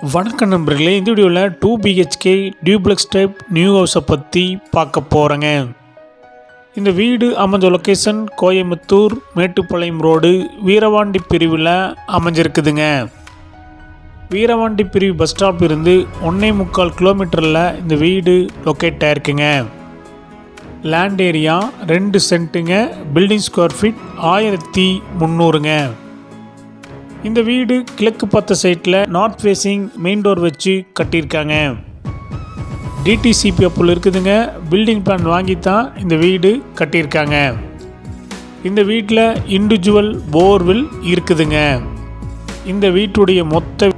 வணக்கம் நண்பர்களே, இந்த வீடியோவில் 2 BHK டியூப்ளெக்ஸ் டைப் நியூ ஹவுஸை பற்றி பார்க்க போகிறேங்க. இந்த வீடு அமைஞ்ச லொக்கேஷன் கோயம்புத்தூர் மேட்டுப்பாளையம் ரோடு வீரவாண்டி பிரிவில் அமைஞ்சிருக்குதுங்க. வீரவாண்டி பிரிவு பஸ் ஸ்டாப் இருந்து 1.25 கிலோமீட்டரில் இந்த வீடு லொக்கேட் ஆகிருக்குங்க. லேண்ட் ஏரியா 2 சென்ட்டுங்க. பில்டிங் ஸ்கொயர் ஃபீட் 1300ங்க. இந்த வீடு கிழக்கு பார்த்த சைட்டில் நார்த் ஃபேஸிங் மெயின் டோர் வச்சு கட்டியிருக்காங்க. டிடிசிபி அப்புள் இருக்குதுங்க. பில்டிங் பிளான் வாங்கி தான் இந்த வீடு கட்டியிருக்காங்க. இந்த வீட்டில் இண்டிவிஜுவல் போர்வெல் இருக்குதுங்க. இந்த வீட்டுடைய மொத்த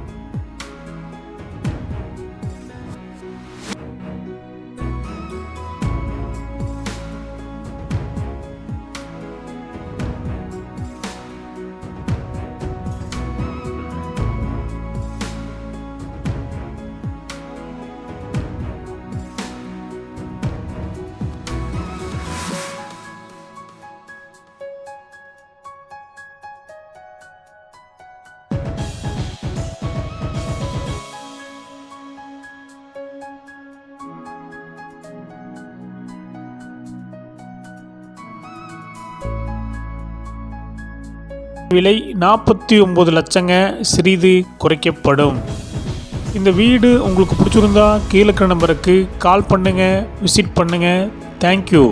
விலை 49 லட்சங்க. சிறிது குறைக்கப்படும். இந்த வீடு உங்களுக்கு பிடிச்சிருந்தா கீழே இருக்கிற நம்பருக்கு கால் பண்ணுங்கள், விசிட் பண்ணுங்கள். தேங்க்யூ.